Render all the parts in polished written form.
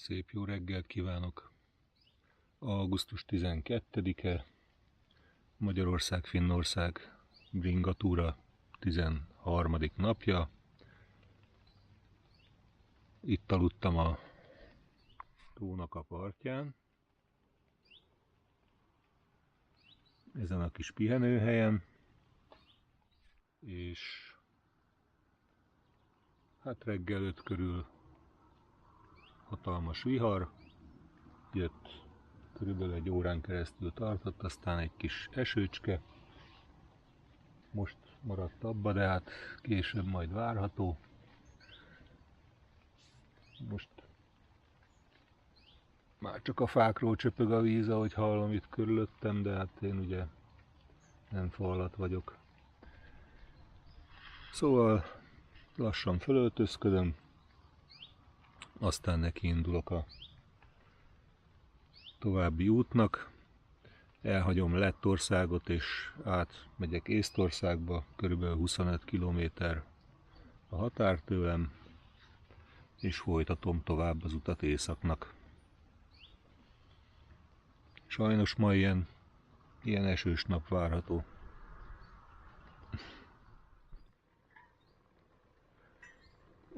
Szép jó reggelt kívánok! Augusztus 12-e, Magyarország-Finnország bringatúra 13. napja. Itt aludtam a tónak a partján, ezen a kis pihenőhelyen, és hát reggel 5 körül hatalmas vihar jött, körülbelül egy órán keresztül tartott, aztán egy kis esőcske. Most maradt abba, de hát később majd várható. Most már csak a fákról csöpög a víz, ahogy hallom itt körülöttem, de hát én ugye nem fa alatt vagyok. Szóval lassan fölöltözködöm, aztán neki indulok a további útnak. Elhagyom Lettországot és átmegyek Észtországba, körülbelül 25 km a határ tőlem, és folytatom tovább az utat északnak. Sajnos ma ilyen esős nap várható.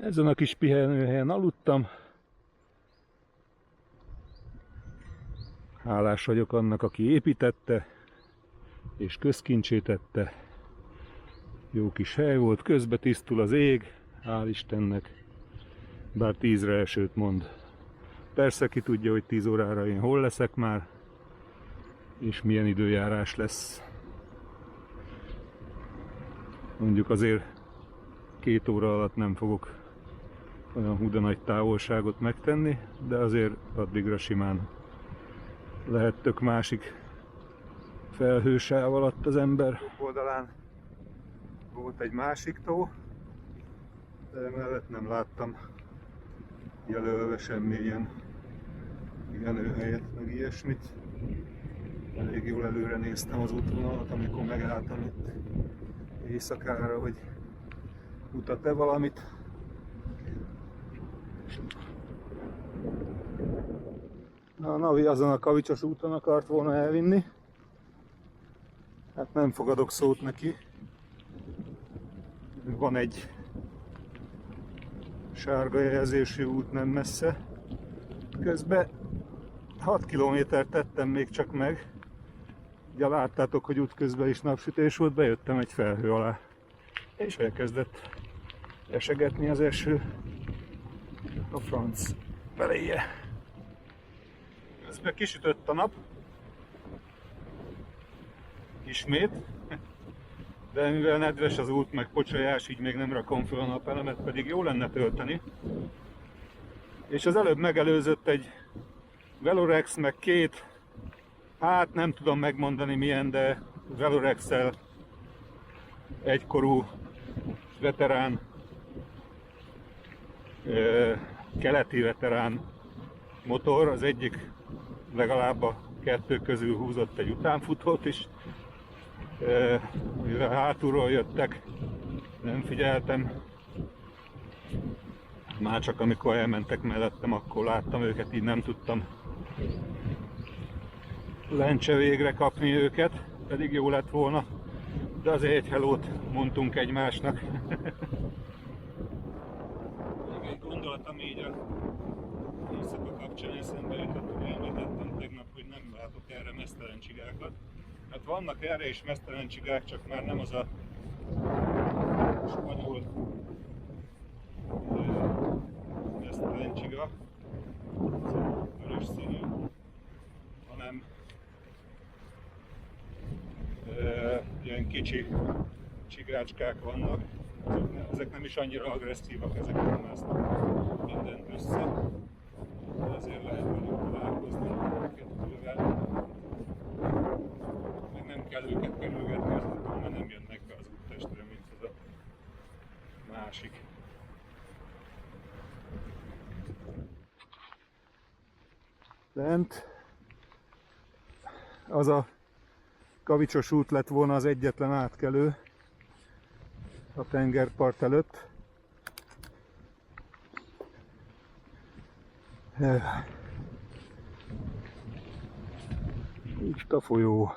Ezen a kis pihenőhelyen aludtam. Hálás vagyok annak, aki építette és közkincsé tette. Jó kis hely volt, közbe tisztul az ég, hál' Istennek, bár 10-re esőt mond. Persze ki tudja, hogy 10 órára én hol leszek már, és milyen időjárás lesz. Mondjuk azért 2 óra alatt nem fogok olyan húda nagy távolságot megtenni, de azért addigra simán lehet tök másik felhősáv alatt az ember. Oldalán volt egy másik tó, de emellett nem láttam jelölve semmilyen pihenőhelyet, meg ilyesmit. Elég jól előre néztem az útvonalat, amikor megálltam itt éjszakára, hogy mutat-e valamit. A Navi azon a Kavicsos úton akart volna elvinni. Hát nem fogadok szót neki. Van egy sárga jelzésű út nem messze. Közben 6 kilométert tettem még csak meg. Ugye láttátok, hogy útközben is napsütés volt, bejöttem egy felhő alá. És elkezdett esegetni az eső. A franc beléje. Közben kisütött a nap. Ismét. De mivel nedves az út, meg pocsolyás, így még nem rakom fel a napelemet, pedig jó lenne tölteni. És az előbb megelőzött egy Velorex, meg 2, hát nem tudom megmondani milyen, de Velorex-el egykorú veterán, keleti veterán motor, az egyik legalább a 2 közül húzott egy utánfutót is. Mivel hátulról jöttek, nem figyeltem. Már csak amikor elmentek mellettem, akkor láttam őket, így nem tudtam lencse végre kapni őket, pedig jó lett volna, de azért egy hellót mondtunk egymásnak. Egy gondolatom így a éjszaka kapcsán eszembe jutott, hogy említettem tegnap, hogy nem látok erre meztelen csigákat. Hát vannak erre is meztelen csigák, csak már nem az a spanyol meztelen csiga, vörös színű, hanem ilyen kicsi csigácskák vannak. Ezek nem is annyira agresszívak, ezek nem másznak mindent össze, de azért lehet velük találkozni, kettővel. Meg nem kell őket kerülgetni az úton, mert nem jönnek be az úttestre, mint az a másik. Lent az a Kavicsos út lett volna az egyetlen átkelő a tengerpart előtt. Itt a folyó.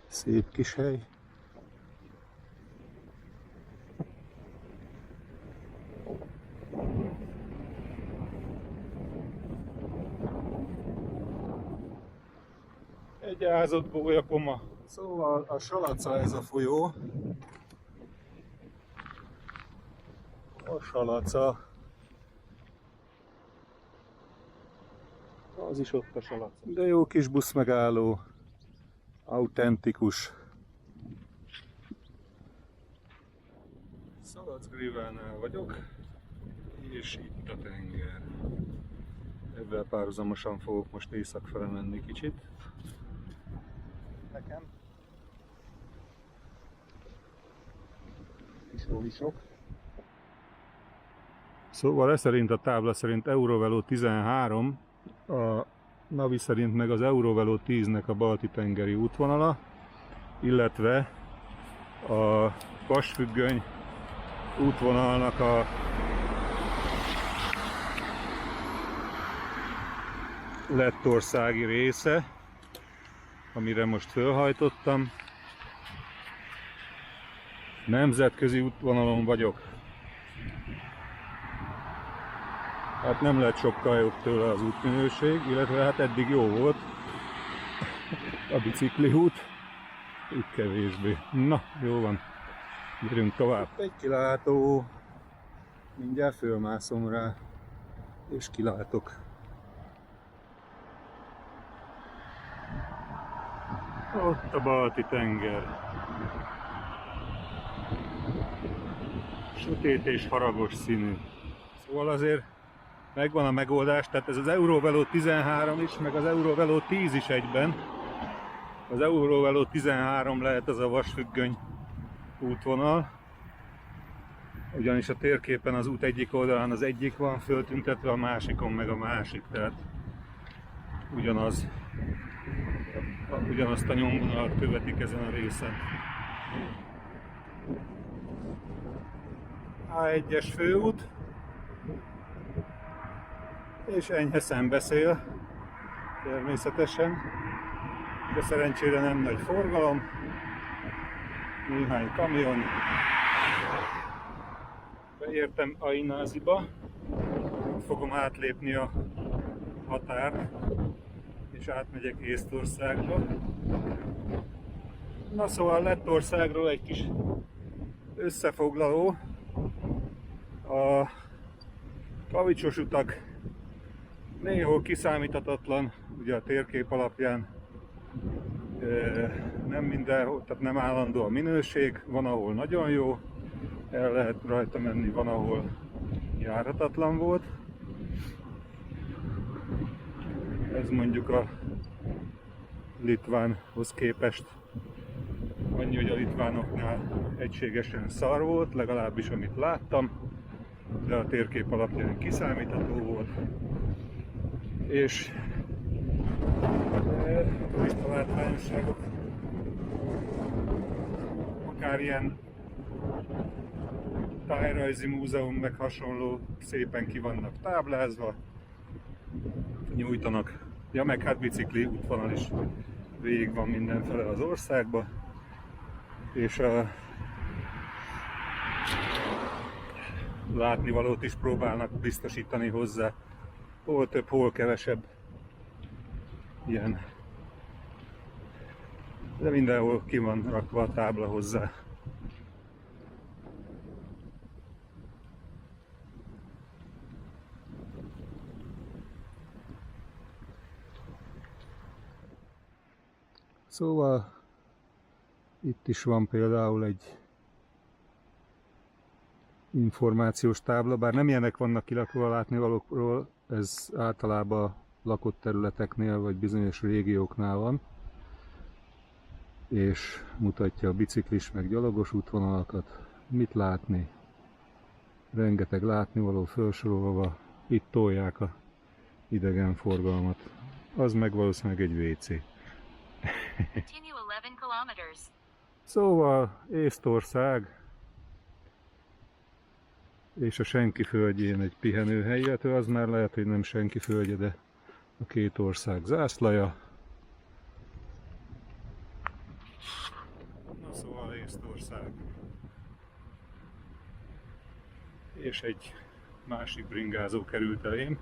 Szép kis hely. Egy ázott bólyakoma. Szóval a Salaca ez a folyó. A Salaca. Az is ott a Salaca. De jó kis buszmegálló. Autentikus. Szalackgrivánál vagyok, és itt a tenger. Ezzel párhuzamosan fogok most északfele menni kicsit. Nekem. Kisóvisok. Szóval ez szerint a tábla szerint Eurovelo 13, a Navi szerint meg az Eurovelo 10-nek a balti-tengeri útvonala, illetve a Vasfüggöny útvonalnak a lettországi része, amire most fölhajtottam. Nemzetközi útvonalon vagyok. Hát nem lett sokkal jobb tőle az útminőség, illetve hát eddig jó volt a bicikliút, itt kevésbé. Na, jó van, gyerünk tovább. Egy kilátó, mindjárt fölmászom rá, és kilátok. Ott a Balti-tenger. Sötét és haragos színű. Szóval azért megvan a megoldás, tehát ez az Eurovelo 13 is, meg az Eurovelo 10 is egyben. Az Eurovelo 13 lehet az a Vasfüggöny útvonal, ugyanis a térképen az út egyik oldalán az egyik van föltüntetve, a másikon meg a másik, tehát ugyanazt a nyomvonalat követik ezen a részen. A1-es főút, és enyhe szembeszél, természetesen, de szerencsére nem nagy forgalom, néhány kamion. Beértem Ainaziba, fogom átlépni a határt, és átmegyek Észtországba. Na szóval Lettországról egy kis összefoglaló. A kavicsos utak néhol kiszámíthatatlan, ugye a térkép alapján nem mindenhol, tehát nem állandó a minőség, van ahol nagyon jó, el lehet rajta menni, van ahol járhatatlan volt. Ez mondjuk a litvánhoz képest annyi, hogy a litvánoknál egységesen szar volt, legalábbis amit láttam, de a térkép alapján kiszámítható volt. És turista látványosságok, akár ilyen tájrajzi múzeum meg hasonló szépen ki vannak táblázva, nyújtanak, ja meg hát bicikli útvonal is végig van mindenfele az országba, és a látnivalót is próbálnak biztosítani hozzá, hol több, hol kevesebb ilyen, de mindenhol ki van rakva a tábla hozzá. Szóval itt is van például egy információs tábla, bár nem ilyenek vannak kilakva a látnivalókról, ez általában lakott területeknél vagy bizonyos régióknál van, és mutatja a biciklis meg gyalogos útvonalakat. Mit látni? Rengeteg látnivaló felsorolva, itt tolják a idegenforgalmat. Az meg valószínűleg egy WC. Szóval Észtország, és a senki földjén egy pihenőhely, illetve az már lehet, hogy nem senki földje, de a két ország zászlaja. Na szóval Észtország. És egy másik bringázó került elém.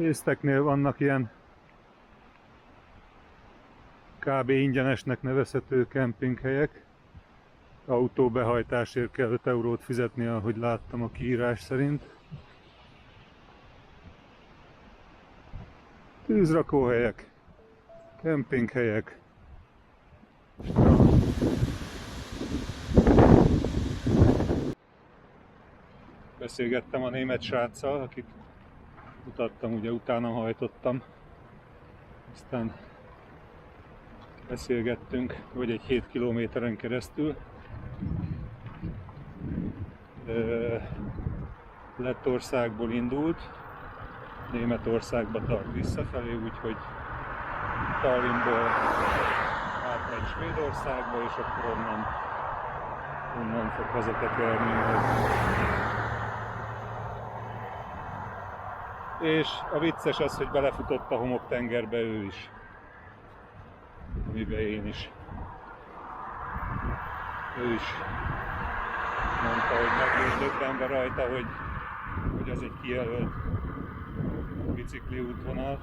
Észteknél vannak ilyen kb. Ingyenesnek nevezhető kempinghelyek. Autóbehajtásért kell 5 eurót fizetni, ahogy láttam a kiírás szerint. Tűzrakóhelyek, kempinghelyek. Beszélgettem a német sráccal, akit mutattam, ugye utána hajtottam. Aztán beszélgettünk, vagy egy 7 kilométeren keresztül. Lettországból indult, Németországba tart visszafelé, úgyhogy Tallinnból átmegy Svédországba, és akkor onnan fog hazatekerni. És a vicces az, hogy belefutott a homoktengerbe ő is. Amiben én is. Ő is mondta, hogy meg volt döbbenve rajta, hogy az egy kijelölt bicikli útvonal,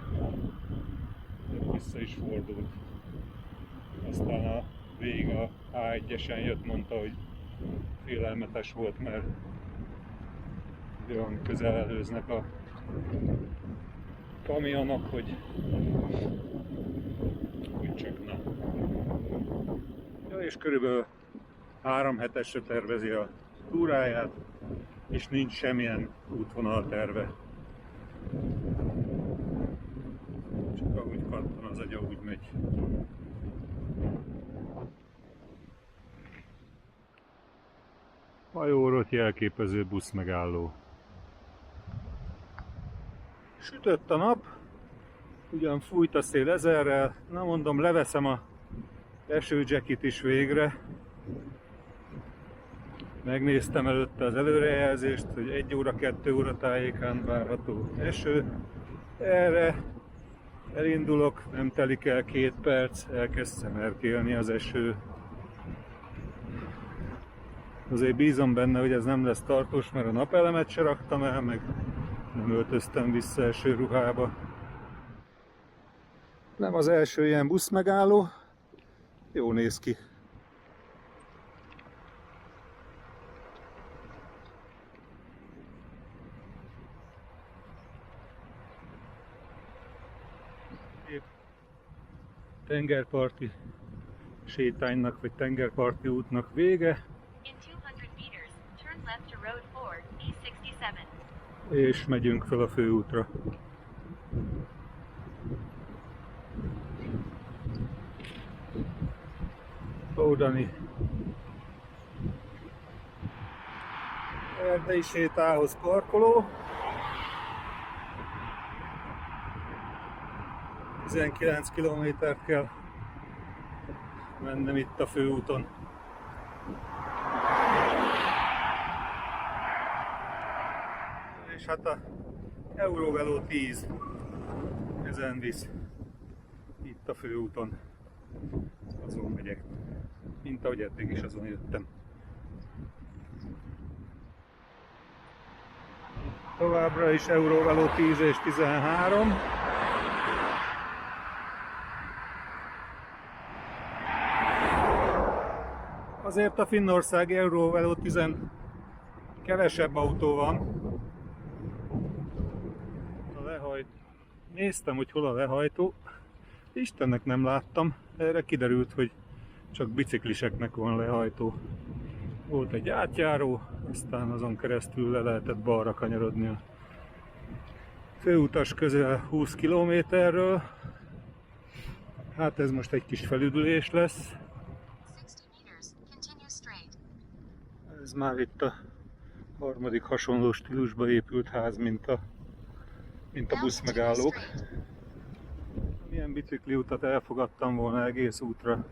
de vissza is fordult. Aztán a végig a A1-esen jött, mondta, hogy félelmetes volt, mert olyan közel előznek a kamionok, hogy csak na. Ja, és körülbelül 3 hetesre tervezi a túráját, és nincs semmilyen útvonal terve. Csak ahogy kattan az agya, úgy megy. Hajóról jelképező buszmegálló. Sütött a nap, ugyan fújt a szél ezerrel, na mondom, leveszem a esőjacket is végre. Megnéztem előtte az előrejelzést, hogy 1 óra, 2 óra tájékán várható eső. Erre elindulok, nem telik el 2 perc, elkezd szemerkélni az eső. Azért bízom benne, hogy ez nem lesz tartós, mert a napelemet se raktam el, meg nem öltöztem vissza esőruhába. Nem az első ilyen buszmegálló, jó néz ki. Tengerparti sétánynak, vagy tengerparti útnak vége. És megyünk fel a főútra. Ódani erdei sétához parkoló. 19 kilométert kell mennem itt a főúton. És hát a Eurovelo 10 ezen visz itt a főúton. Azon megyek, mint ahogy eddig is azon jöttem. Továbbra is Eurovelo 10 és 13. Azért a finnországi Eurovelo 10 kevesebb autó van. Néztem, hogy hol a lehajtó. Istennek nem láttam. Erre kiderült, hogy csak bicikliseknek van lehajtó. Volt egy átjáró, aztán azon keresztül le lehetett balra kanyarodni a Főutas közel 20 kilométerről. Hát ez most egy kis felüdülés lesz. Ez már itt a harmadik hasonló stílusba épült ház, mint a buszmegállók. Milyen bicikliutat elfogadtam volna egész útra.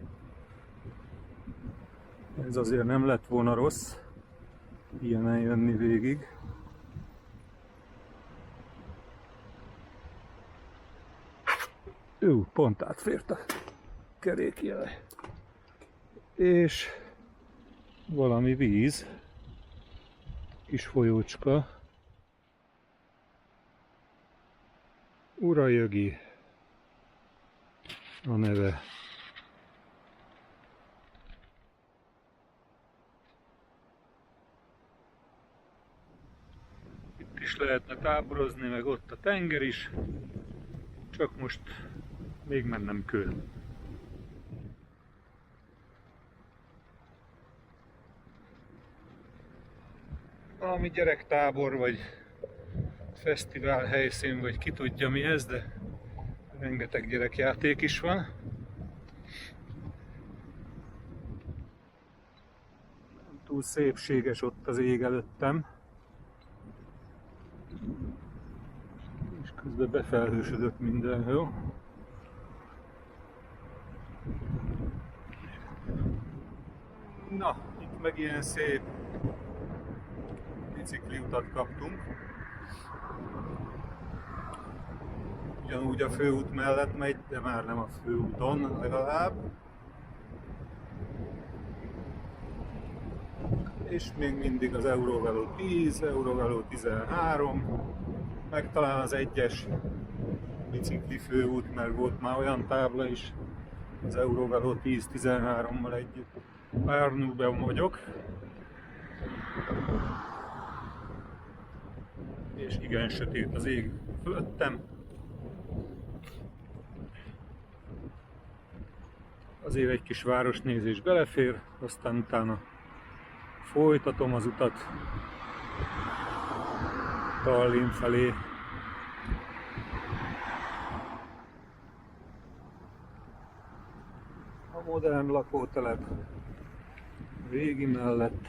Ez azért nem lett volna rossz, ilyenen jönni végig. Pont átfért a kerékjel. És valami víz, kis folyócska. Urajögi a neve. Itt is lehetne táborozni, meg ott a tenger is, csak most még mennem kell. Valami gyerektábor, vagy fesztivál helyszín, vagy ki tudja mi ez, de rengeteg gyerekjáték is van. Nem túl szépséges ott az ég előttem. És közben befelhősödött mindenhol. Na, itt meg ilyen szép bicikliutat kaptunk. Ugyanúgy a főút mellett megy, de már nem a főúton legalább. És még mindig az Eurovelo 10, Eurovelo 13, meg talán az egyes bicikli főút, mert volt már olyan tábla is az Eurovelo 10-13-mal együtt. Arnúben vagyok. És igen sötét az ég fölöttem. Azért egy kis városnézés belefér, aztán utána folytatom az utat Tallinn felé. A modern lakótelep régi mellett.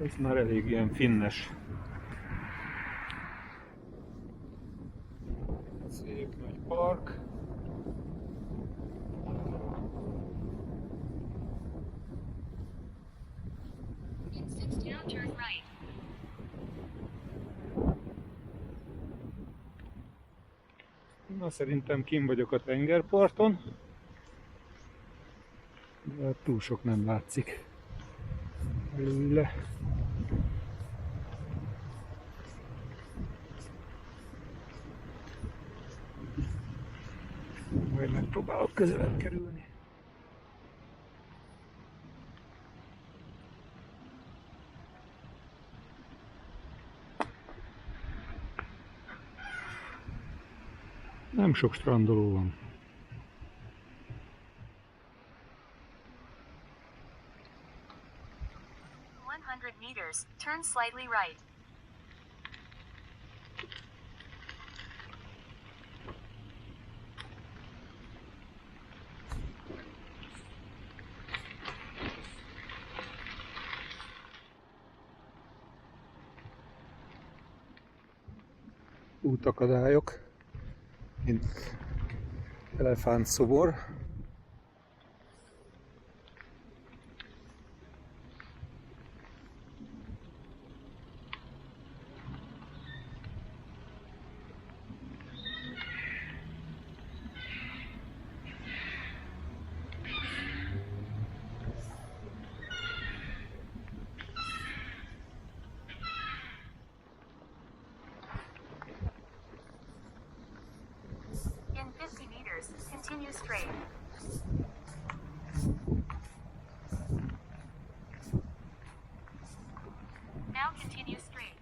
Ez már elég ilyen finnes. Szép nagy park. Na, szerintem kint vagyok a tengerparton, de túl sok nem látszik előle. Majd megpróbálok közelebb kerülni. Nem sok strandoló van. Meters, turn slightly right. Útakadályok, mint elefántszobor. In 50 meters, continue straight. Now continue straight.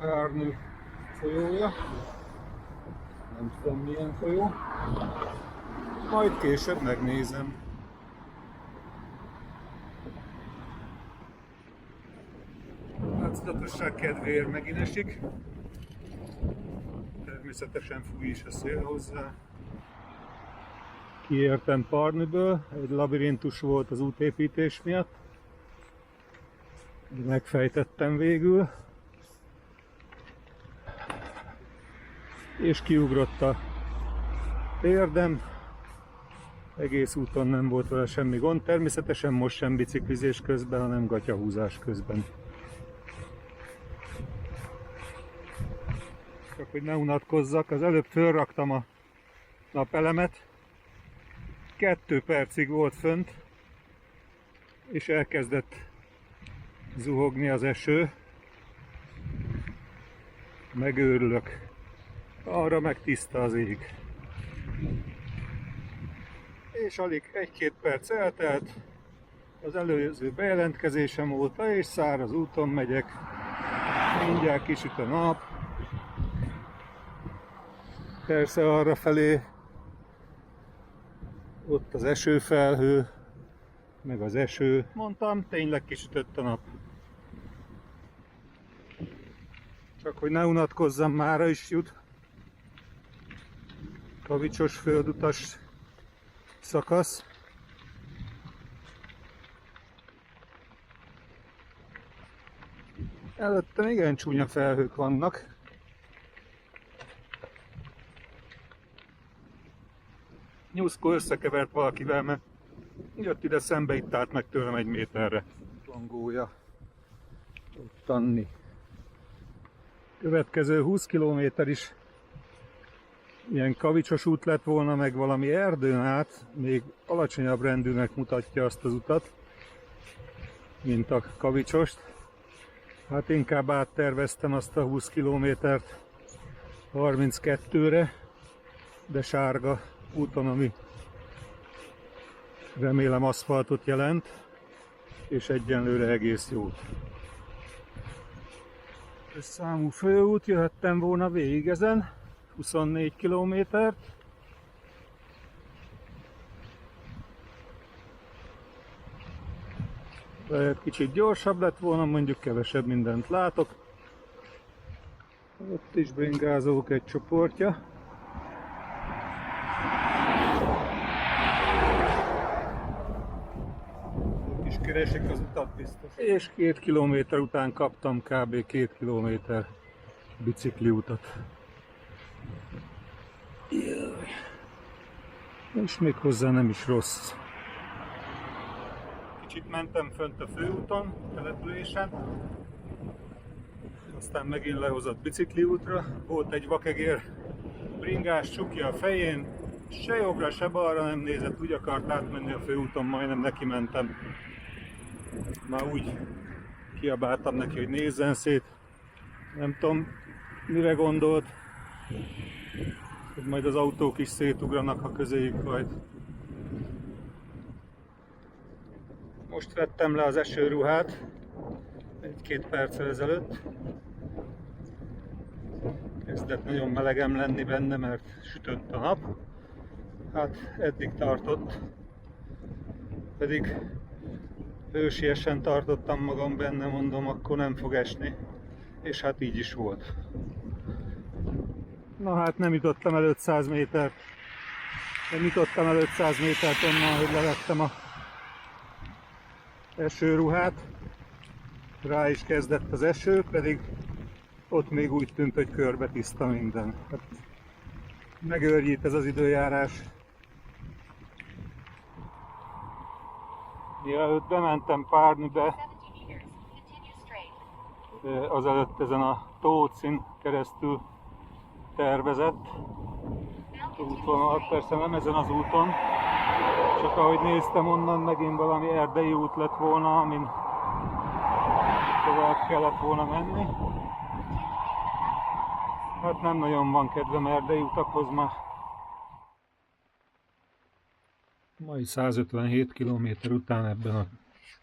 Árnő folyója. Nem tudom milyen folyó. Majd később megnézem. Látszatosság kedvéért megint esik. Természetesen fúj is a szél hozzá. Kiértem Parnyből, egy labirintus volt az útépítés miatt. De megfejtettem végül. És kiugrott a térdem. Egész úton nem volt vele semmi gond. Természetesen most sem biciklizés közben, hanem gatyahúzás közben. Csak hogy ne unatkozzak, az előbb fölraktam a napelemet. 2 percig volt fönt, és elkezdett zuhogni az eső. Megőrülök. Arra meg tiszta az ég. És alig 1-2 perc eltelt, az előző bejelentkezésem óta, és száraz úton megyek. Mindjárt kisüt a nap. Persze arra felé ott az esőfelhő, meg az eső. Mondtam, tényleg kisütött a nap. Csak hogy ne unatkozzam, mára is jut. Kavicsos földutas szakasz. Előttem igen csúnya felhők vannak. Nyuszkó összekevert valakivel, mert jött ide szembe, itt állt meg tőlem 1 méterre. Langója. Ottani. Következő 20 km is ilyen kavicsos út lett volna, meg valami erdőn át, még alacsonyabb rendűnek mutatja azt az utat, mint a kavicsost. Hát inkább átterveztem azt a 20 kilométert 32-re, de sárga úton, ami remélem aszfaltot jelent, és egyenlőre egész jót. Ez számú főút, jöhettem volna végig ezen, 24 kilométert. Lehet kicsit gyorsabb lett volna, mondjuk kevesebb mindent látok. Ott is bringázók egy csoportja. Ők is keresik az utat biztos. És 2 kilométer után kaptam kb. 2 kilométer bicikliutat. És még hozzá nem is rossz. Kicsit mentem fönt a főúton, településen, aztán megint lehozott bicikliútra. Volt egy vakegér bringás csukja a fején, se jobbra, se balra nem nézett, úgy akart átmenni a főúton, majdnem neki mentem. Már úgy kiabáltam neki, hogy nézzen szét. Nem tudom, mire gondolt, hogy majd az autók is szétugranak, ha közéjük hajt. Most vettem le az esőruhát 1-2 perccel ezelőtt. Kezdett nagyon melegem lenni benne, mert sütött a nap. Hát eddig tartott. Pedig hősiesen tartottam magam benne, mondom, akkor nem fog esni. És hát így is volt. Na hát nem jutottam el 500 métert. Nem jutottam el 500 métert onnan, hogy levettem a esőruhát. Rá is kezdett az eső, pedig ott még úgy tűnt, hogy körbe tiszta minden. Hát megőrjít ez az időjárás. Mielőtt bementem Parnybe, azelőtt ezen a Tócin keresztül tervezett útvonalat, persze nem ezen az úton, csak ahogy néztem, onnan megint valami erdei út lett volna, amin tovább kellett volna menni. Hát nem nagyon van kedvem erdei utakhoz ma. Mai 157 km után ebben a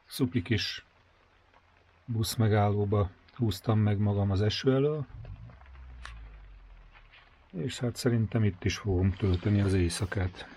szupi kis buszmegállóba húztam meg magam az eső elől. És hát szerintem itt is fogom tölteni az éjszakát.